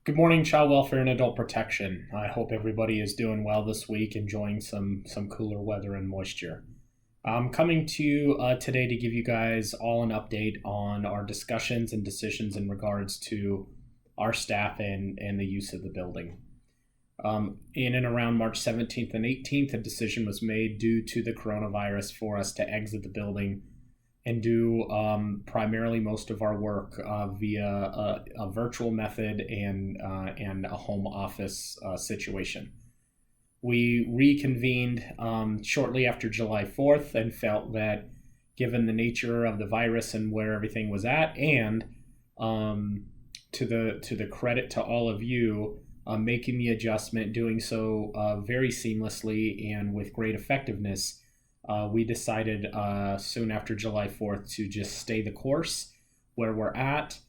Good morning, child welfare and adult protection. I hope everybody is doing well this week, enjoying some cooler weather and moisture. I'm coming to you today to give you guys all an update on our discussions and decisions in regards to our staff and the use of the building. In and around March 17th and 18th, a decision was made due to the coronavirus for us to exit the building and do primarily most of our work via a virtual method and a home office situation. We reconvened shortly after July 4th and felt that given the nature of the virus and where everything was at, and to the credit to all of you, making the adjustment, doing so very seamlessly and with great effectiveness, we decided soon after July 4th to just stay the course where we're at,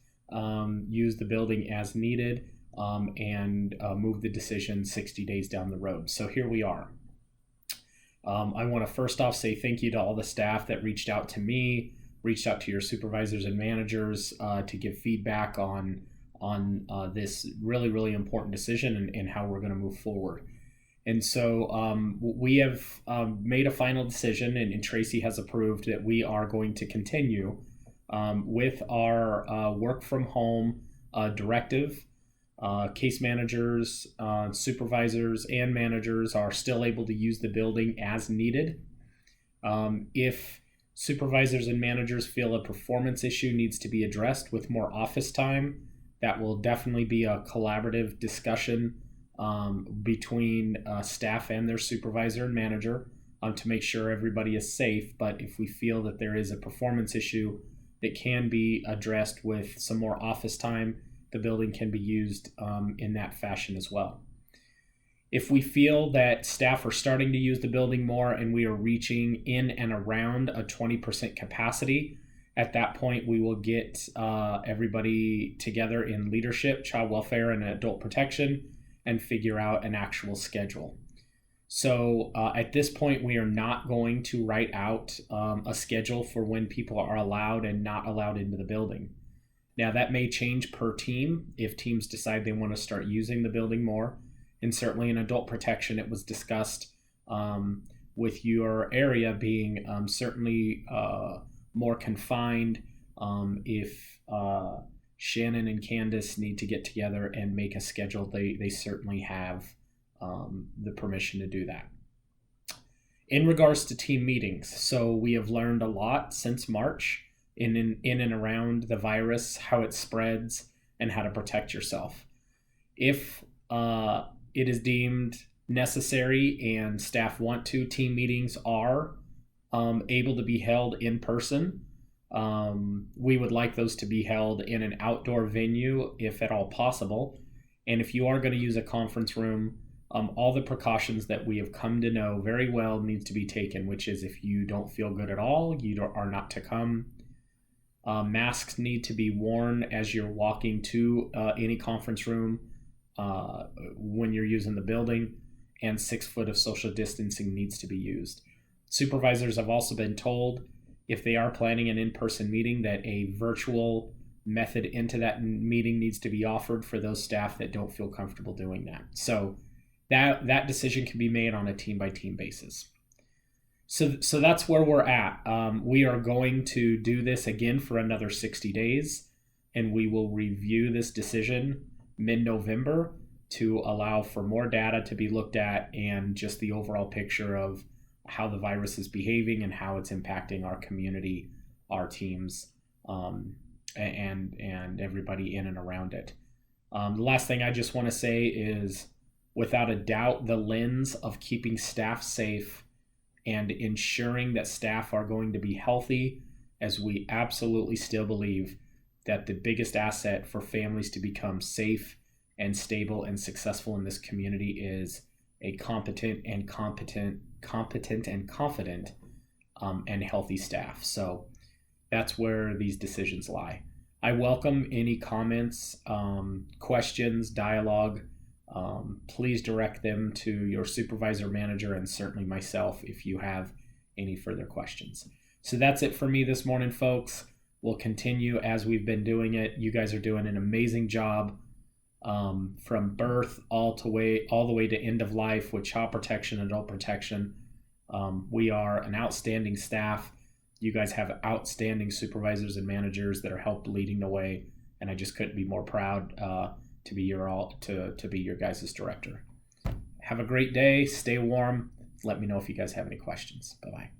use the building as needed, and move the decision 60 days down the road. So here we are. I want to first off say thank you to all the staff that reached out to me, reached out to your supervisors and managers to give feedback on this really, really important decision and how we're going to move forward. And so we have made a final decision, and Tracy has approved that we are going to continue with our work from home directive. Case managers, supervisors, and managers are still able to use the building as needed. If supervisors and managers feel a performance issue needs to be addressed with more office time, that will definitely be a collaborative discussion between staff and their supervisor and manager to make sure everybody is safe. But if we feel that there is a performance issue that can be addressed with some more office time, the building can be used in that fashion as well. If we feel that staff are starting to use the building more and we are reaching in and around a 20% capacity, at that point we will get everybody together in leadership, child welfare, and adult protection and figure out an actual schedule. So at this point, we are not going to write out a schedule for when people are allowed and not allowed into the building. Now, that may change per team if teams decide they want to start using the building more. And certainly in adult protection, it was discussed with your area being certainly more confined if Shannon and Candace need to get together and make a schedule. They certainly have the permission to do that. In regards to team meetings, so we have learned a lot since March in and around the virus, how it spreads, and how to protect yourself. If it is deemed necessary and staff want to, team meetings are able to be held in person. We would like those to be held in an outdoor venue if at all possible. And if you are going to use a conference room, all the precautions that we have come to know very well needs to be taken, which is if you don't feel good at all, are not to come. Masks need to be worn as you're walking to any conference room when you're using the building, and 6 foot of social distancing needs to be used. Supervisors have also been told if they are planning an in-person meeting that a virtual method into that meeting needs to be offered for those staff that don't feel comfortable doing that. So that decision can be made on a team-by-team basis. So that's where we're at. We are going to do this again for another 60 days, and we will review this decision mid-November to allow for more data to be looked at and just the overall picture of how the virus is behaving and how it's impacting our community, our teams, and everybody in and around it. The last thing I just want to say is, without a doubt, the lens of keeping staff safe and ensuring that staff are going to be healthy, as we absolutely still believe that the biggest asset for families to become safe and stable and successful in this community is a competent and confident and healthy staff. So that's where these decisions lie. I welcome any comments, questions, dialogue. Please direct them to your supervisor, manager, and certainly myself if you have any further questions. So that's it for me this morning, folks. We'll continue as we've been doing it. You guys are doing an amazing job. from birth all the way to end of life with child protection, adult protection. We are an outstanding staff. You guys have outstanding supervisors and managers that are helped leading the way, and I just couldn't be more proud to be your guys' director. Have a great day. Stay warm. Let me know if you guys have any questions. Bye-bye.